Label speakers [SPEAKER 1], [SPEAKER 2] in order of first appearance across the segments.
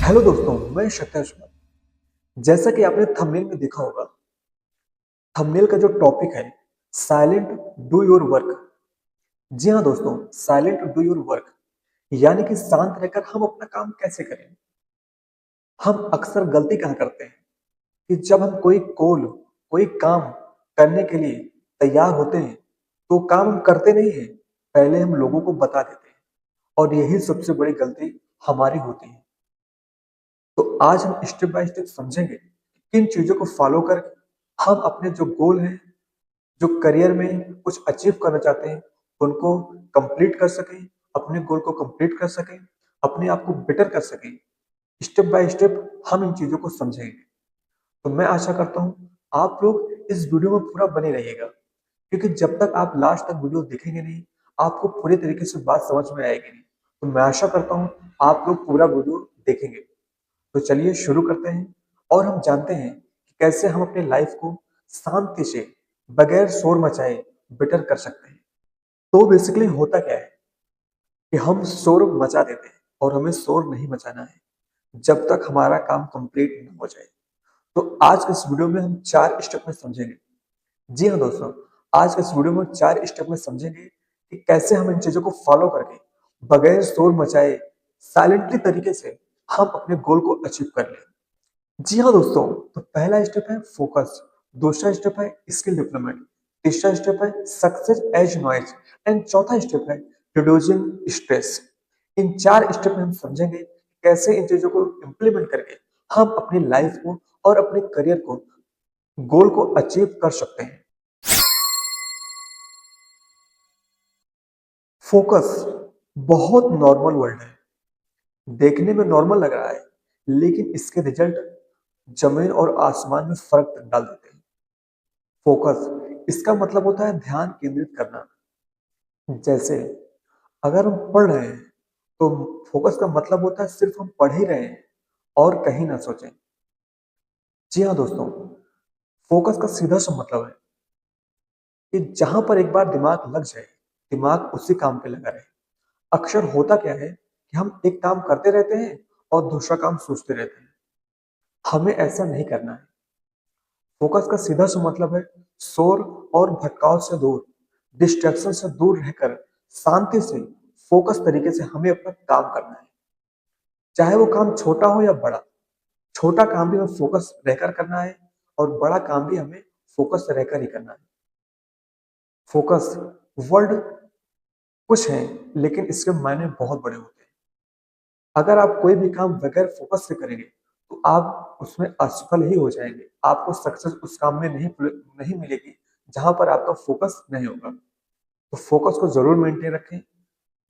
[SPEAKER 1] Hello दोस्तों, मैं सत्याश। जैसा कि आपने थंबनेल में देखा होगा, थंबनेल का जो टॉपिक है साइलेंट डू योर वर्क। जी हाँ दोस्तों, साइलेंट डू योर वर्क यानी कि शांत रहकर हम अपना काम कैसे करें। हम अक्सर गलती कहाँ करते हैं कि जब हम कोई काम करने के लिए तैयार होते हैं तो काम हम करते नहीं हैं, पहले हम लोगों को बता देते हैं। और यही सबसे बड़ी गलती हमारी होती है। तो आज हम स्टेप बाय स्टेप समझेंगे कि किन चीजों को फॉलो करके हम अपने जो गोल है, जो करियर में कुछ अचीव करना चाहते हैं, उनको कंप्लीट कर सकें, अपने गोल को कंप्लीट कर सकें, अपने आप को बेटर कर सकें। स्टेप बाय स्टेप हम इन चीजों को समझेंगे। तो मैं आशा करता हूँ आप लोग इस वीडियो में पूरा बने रहिएगा, क्योंकि जब तक आप लास्ट तक वीडियो देखेंगे नहीं, आपको पूरे तरीके से बात समझ में आएगी नहीं। तो मैं आशा करता हूँ आप लोग पूरा वीडियो देखेंगे। तो चलिए शुरू करते हैं और हम जानते हैं कि कैसे हम अपने लाइफ को शांति से, बगैर शोर मचाए, बेटर कर सकते हैं। तो बेसिकली होता क्या है कि हम शोर मचा देते हैं और हमें शोर नहीं मचाना है जब तक हमारा काम कंप्लीट न हो जाए। तो आज के इस वीडियो में हम 4 स्टेप में समझेंगे। जी हाँ दोस्तों, आज के इस वीडियो में 4 स्टेप में समझेंगे कि कैसे हम इन चीजों को फॉलो करके, बगैर शोर मचाए, साइलेंटली तरीके से हम अपने गोल को अचीव कर लें। जी हाँ दोस्तों, तो पहला स्टेप है फोकस, दूसरा स्टेप है स्किल डेवलपमेंट, तीसरा स्टेप है सक्सेस एज नॉइज एंड चौथा स्टेप है रिड्यूसिंग स्ट्रेस। इन 4 स्टेप में हम समझेंगे कैसे इन चीजों को इम्प्लीमेंट करके हम अपनी लाइफ को और अपने करियर को, गोल को अचीव कर सकते हैं। फोकस बहुत नॉर्मल वर्ड है, देखने में नॉर्मल लग रहा है, लेकिन इसके रिजल्ट जमीन और आसमान में फर्क डाल देते हैं। फोकस इसका मतलब होता है ध्यान केंद्रित करना। जैसे अगर हम पढ़ रहे हैं तो फोकस का मतलब होता है सिर्फ हम पढ़ ही रहे हैं और कहीं ना सोचें। जी हाँ दोस्तों, फोकस का सीधा सा मतलब है कि जहां पर एक बार दिमाग लग जाए, दिमाग उसी काम पे लगा रहे। अक्सर होता क्या है कि हम एक काम करते रहते हैं और दूसरा काम सोचते रहते हैं। हमें ऐसा नहीं करना है। फोकस का सीधा सा मतलब है शोर और भटकाव से दूर, डिस्ट्रैक्शन से दूर रहकर शांति से, फोकस तरीके से हमें अपना काम करना है। चाहे वो काम छोटा हो या बड़ा, छोटा काम भी हमें फोकस रहकर करना है और बड़ा काम भी हमें फोकस रहकर ही करना है। फोकस वर्ड कुछ है, लेकिन इसके मायने बहुत बड़े होते हैं। अगर आप कोई भी काम बगैर फोकस से करेंगे तो आप उसमें असफल ही हो जाएंगे। आपको सक्सेस उस काम में नहीं मिलेगी जहां पर आपका फोकस नहीं होगा। तो फोकस को जरूर मेंटेन रखें।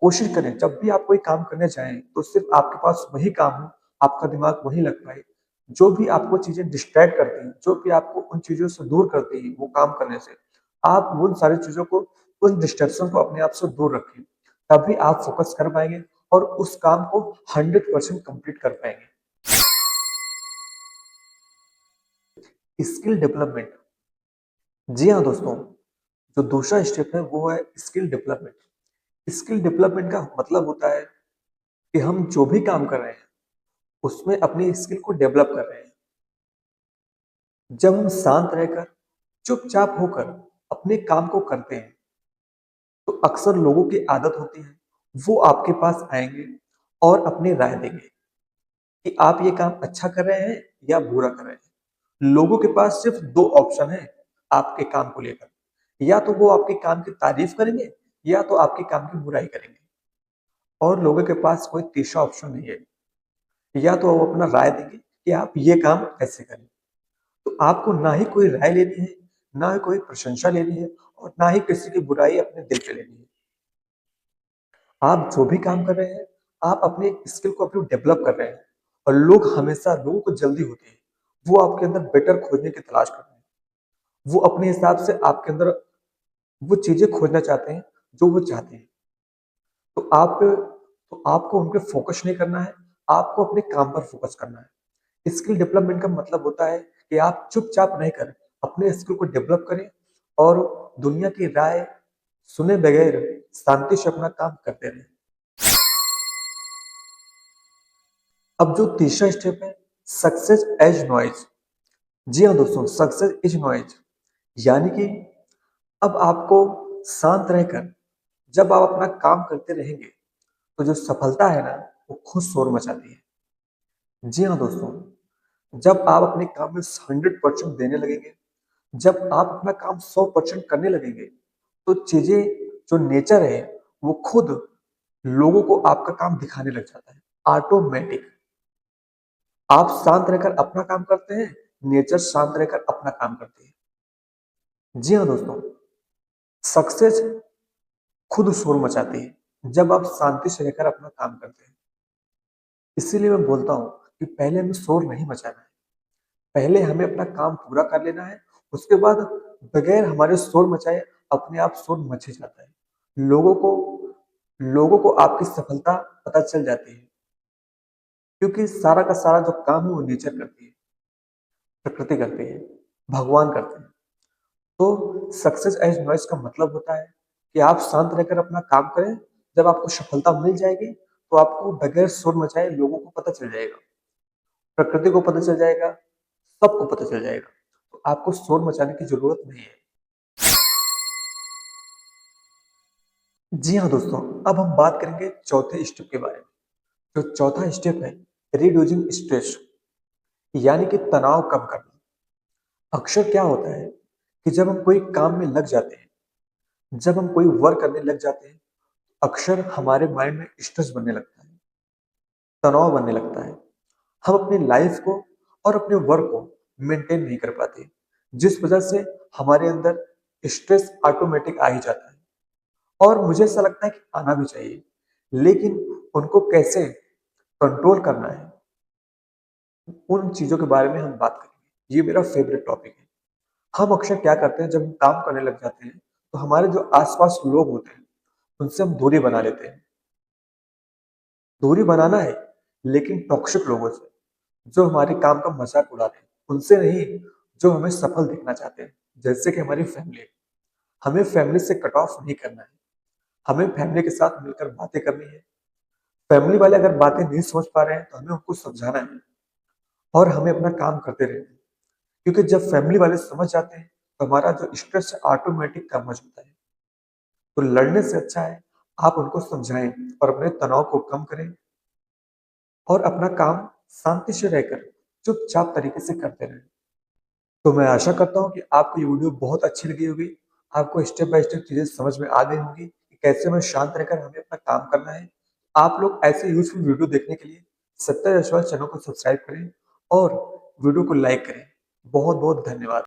[SPEAKER 1] कोशिश करें जब भी आप कोई काम करने जाएं तो सिर्फ आपके पास वही काम हो, आपका दिमाग वही लग पाए। जो भी आपको चीजें डिस्ट्रैक्ट करती हैं, जो भी आपको उन चीजों से दूर करती हैं वो काम करने से, आप उन सारी चीजों को, उन डिस्ट्रैक्शन को अपने आप से दूर रखें। तभी आप फोकस कर पाएंगे और उस काम को 100% कंप्लीट कर पाएंगे। Skill development. जी हाँ दोस्तों, जो दूसरा स्टेप है वो है स्किल डेवलपमेंट। स्किल डेवलपमेंट का मतलब होता है कि हम जो भी काम कर रहे हैं उसमें अपनी स्किल को डेवलप कर रहे हैं। जब हम शांत रहकर, चुपचाप होकर अपने काम को करते हैं तो अक्सर लोगों की आदत होती है, वो आपके पास आएंगे और अपनी राय देंगे कि आप ये काम अच्छा कर रहे हैं या बुरा कर रहे हैं। लोगों के पास सिर्फ 2 ऑप्शन है आपके काम को लेकर, या तो वो आपके काम की तारीफ करेंगे या तो आपके काम की बुराई करेंगे। और लोगों के पास कोई तीसरा ऑप्शन नहीं है, या तो वो अपना राय देंगे कि आप ये काम ऐसे करें। तो आपको ना ही कोई राय लेनी है, ना ही कोई प्रशंसा लेनी है और ना ही किसी की बुराई अपने दिल पे लेनी है। आप जो भी काम कर रहे हैं, आप अपने स्किल को अपनी डेवलप कर रहे हैं। और लोगों को जल्दी होती है, वो आपके अंदर बेटर खोजने की तलाश कर रहे हैं। वो अपने हिसाब से आपके अंदर वो चीजें खोजना चाहते हैं जो वो चाहते हैं। तो आपको उन पे फोकस नहीं करना है, आपको अपने काम पर फोकस करना है। स्किल डेवलपमेंट का मतलब होता है कि आप चुपचाप नहीं कर, अपने स्किल को डेवलप करें और दुनिया की राय सुने बगैर शांति से अपना काम करते रहें। अब जो तीसरा स्टेप है, सक्सेस एज नॉइज। जी हाँ दोस्तों, सक्सेस इज नॉइज, यानी कि अब आपको शांत रहकर जब आप अपना काम करते रहेंगे तो जो सफलता है ना, वो खुद शोर मचाती है। जी हाँ दोस्तों, जब आप अपने काम में 100% देने लगेंगे, जब आप अपना काम 100% करने लगेंगे, तो चीजें, जो नेचर है, वो खुद लोगों को आपका काम दिखाने लग जाता है, ऑटोमेटिक। आप शांत रहकर अपना काम करते हैं, नेचर शांत रहकर अपना काम करती है। जी हाँ दोस्तों, सक्सेस खुद शोर मचाती है जब आप शांति से रहकर अपना काम करते हैं। इसीलिए मैं बोलता हूँ कि पहले हमें शोर नहीं मचाना है, पहले हमें अपना काम पूरा कर लेना है। उसके बाद बगैर हमारे शोर मचाए अपने आप शोर मच ही जाता है। लोगों को आपकी सफलता पता चल जाती है, क्योंकि सारा का सारा जो काम है वो नेचर करती है, प्रकृति करती है, भगवान करते हैं। तो सक्सेस एज नॉइज का मतलब होता है कि आप शांत रहकर अपना काम करें। जब आपको सफलता मिल जाएगी तो आपको बगैर शोर मचाए लोगों को पता चल जाएगा, प्रकृति को पता चल जाएगा, सबको पता चल जाएगा। तो आपको शोर मचाने की जरूरत नहीं है। जी हाँ दोस्तों, अब हम बात करेंगे चौथे स्टेप के बारे में। जो चौथा स्टेप है, रिड्यूसिंग स्ट्रेस, यानी कि तनाव कम करना। अक्सर क्या होता है कि जब हम कोई काम में लग जाते हैं, जब हम कोई वर्क करने लग जाते हैं, अक्सर हमारे माइंड में स्ट्रेस बनने लगता है, तनाव बनने लगता है। हम अपनी लाइफ को और अपने वर्क को मेंटेन नहीं कर पाते, जिस वजह से हमारे अंदर स्ट्रेस ऑटोमेटिक आ ही जाता है। और मुझे ऐसा लगता है कि आना भी चाहिए, लेकिन उनको कैसे कंट्रोल करना है, उन चीजों के बारे में हम बात करेंगे। ये मेरा फेवरेट टॉपिक है। हम अक्सर क्या करते हैं, जब हम काम करने लग जाते हैं तो हमारे जो आसपास लोग होते हैं उनसे हम दूरी बना लेते हैं। दूरी बनाना है, लेकिन टॉक्सिक लोगों से, जो हमारे काम का मजाक उड़ा रहे हैं, उनसे नहीं, जो हमें सफल देखना चाहते हैं। जैसे कि हमारी फैमिली, हमें फैमिली से कट ऑफ नहीं करना है, हमें फैमिली के साथ मिलकर बातें करनी है। फैमिली वाले अगर बातें नहीं समझ पा रहे हैं तो हमें उनको समझाना है और हमें अपना काम करते रहना है। क्योंकि जब फैमिली वाले समझ जाते हैं तो हमारा जो स्ट्रेस ऑटोमेटिक कम हो जाता है। तो लड़ने से अच्छा है आप उनको समझाएं और अपने तनाव को कम करें और अपना काम शांति से रहकर चुपचाप तरीके से करते रहें। तो मैं आशा करता हूँ कि आपको ये वीडियो बहुत अच्छी लगी होगी, आपको स्टेप बाय स्टेप चीजें समझ में आ गई होंगी कि कैसे हमें शांत रहकर हमें अपना काम करना है। आप लोग ऐसे यूजफुल वीडियो देखने के लिए सत्य यशवंत चैनल को सब्सक्राइब करें और वीडियो को लाइक करें। बहुत बहुत धन्यवाद।